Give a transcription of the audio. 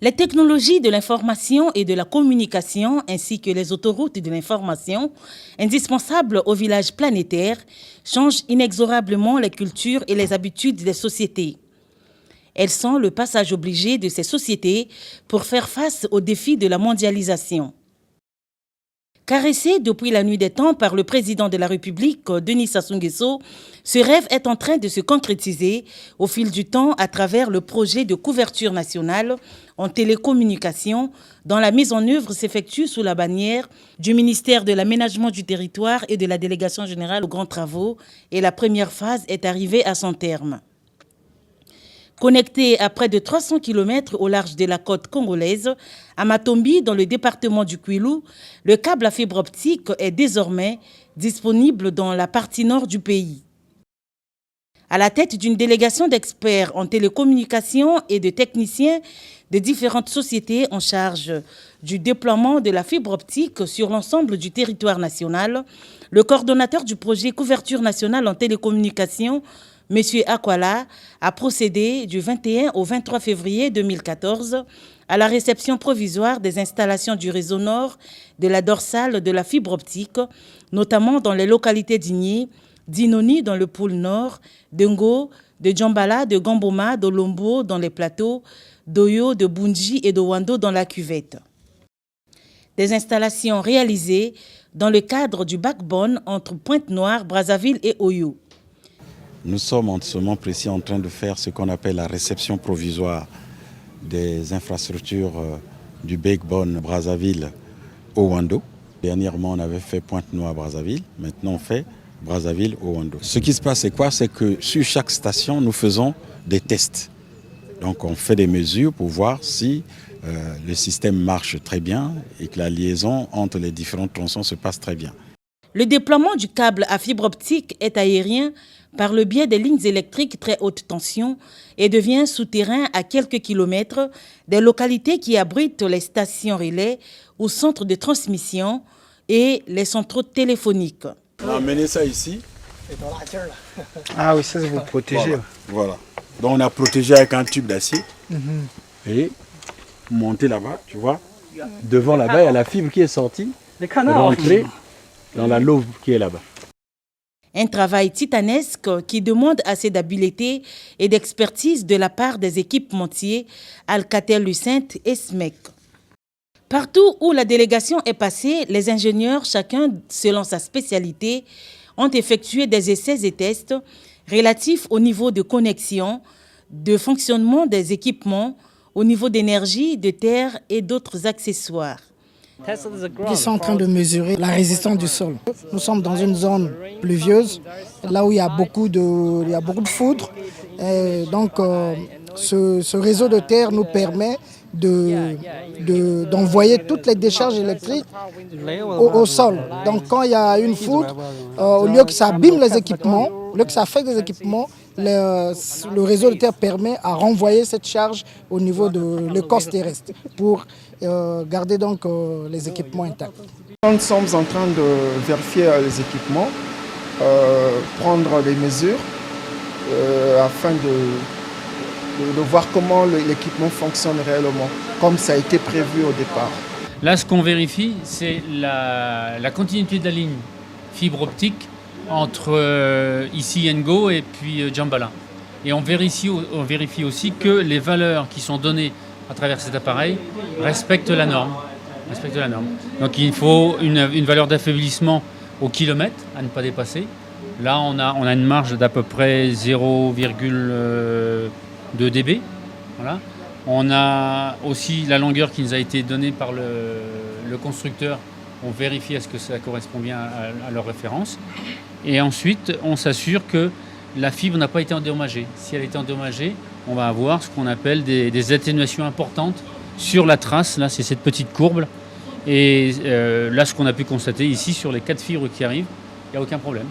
Les technologies de l'information et de la communication ainsi que les autoroutes de l'information, indispensables aux villages planétaires, changent inexorablement les cultures et les habitudes des sociétés. Elles sont le passage obligé de ces sociétés pour faire face aux défis de la mondialisation. Caressé depuis la nuit des temps par le président de la République, Denis Sassou Nguesso, ce rêve est en train de se concrétiser au fil du temps à travers le projet de couverture nationale en télécommunication dont la mise en œuvre s'effectue sous la bannière du ministère de l'Aménagement du Territoire et de la Délégation générale aux grands travaux et la première phase est arrivée à son terme. Connecté à près de 300 km au large de la côte congolaise, à Matombi, dans le département du Kwilu, le câble à fibre optique est désormais disponible dans la partie nord du pays. À la tête d'une délégation d'experts en télécommunications et de techniciens de différentes sociétés en charge du déploiement de la fibre optique sur l'ensemble du territoire national, le coordonnateur du projet Couverture nationale en télécommunications, M. Akwala, a procédé du 21 au 23 février 2014 à la réception provisoire des installations du réseau nord de la dorsale de la fibre optique, notamment dans les localités d'Igné, d'Inoni dans le pôle nord, de Ngo, de Djambala, de Gamboma, de Lombo dans les plateaux, d'Oyo, de Bunji et de Wando dans la cuvette. Des installations réalisées dans le cadre du backbone entre Pointe-Noire, Brazzaville et Oyo. Nous sommes en ce moment précis en train de faire ce qu'on appelle la réception provisoire des infrastructures du backbone Brazzaville au Wando. Dernièrement, on avait fait Pointe-Noire-Brazzaville, maintenant on fait Brazzaville au Wando. Ce qui se passe, c'est quoi? C'est que sur chaque station, nous faisons des tests. Donc on fait des mesures pour voir si le système marche très bien et que la liaison entre les différents tronçons se passe très bien. Le déploiement du câble à fibre optique est aérien par le biais des lignes électriques très haute tension et devient souterrain à quelques kilomètres des localités qui abritent les stations relais ou centres de transmission et les centraux téléphoniques. On a amené ça ici. Ah oui, ça vous protégez. Voilà. Donc on a protégé avec un tube d'acier. Et monter là-bas, tu vois. Devant là-bas, il y a la fibre qui est sortie, rentrée dans la louve qui est là-bas. Un travail titanesque qui demande assez d'habileté et d'expertise de la part des équipementiers Alcatel-Lucent et SMEC. Partout où la délégation est passée, les ingénieurs, chacun selon sa spécialité, ont effectué des essais et tests relatifs au niveau de connexion, de fonctionnement des équipements, au niveau d'énergie, de terre et d'autres accessoires. Ils sont en train de mesurer la résistance du sol. Nous sommes dans une zone pluvieuse, là où il y a beaucoup de foudre. Et donc, ce réseau de terre nous permet d'envoyer toutes les décharges électriques au sol. Donc, quand il y a une foudre, au lieu que ça abîme les équipements, au lieu que ça affecte les équipements, le réseau de terre permet à renvoyer cette charge au niveau de l'écorce terrestre pour garder donc les équipements intacts. Nous sommes en train de vérifier les équipements, prendre des mesures afin de voir comment l'équipement fonctionne réellement, comme ça a été prévu au départ. Là, ce qu'on vérifie, c'est la continuité de la ligne fibre optique entre ici Ngo et puis Djambala. Et on vérifie aussi que les valeurs qui sont données à travers cet appareil respectent la norme. Donc il faut une valeur d'affaiblissement au kilomètre à ne pas dépasser. Là, on a une marge d'à peu près 0,2 dB. Voilà. On a aussi la longueur qui nous a été donnée par le constructeur. On vérifie est-ce que ça correspond bien à leur référence. Et ensuite, on s'assure que la fibre n'a pas été endommagée. Si elle est endommagée, on va avoir ce qu'on appelle des atténuations importantes sur la trace. Là, c'est cette petite courbe. Et là, ce qu'on a pu constater ici, sur les 4 fibres qui arrivent, il n'y a aucun problème.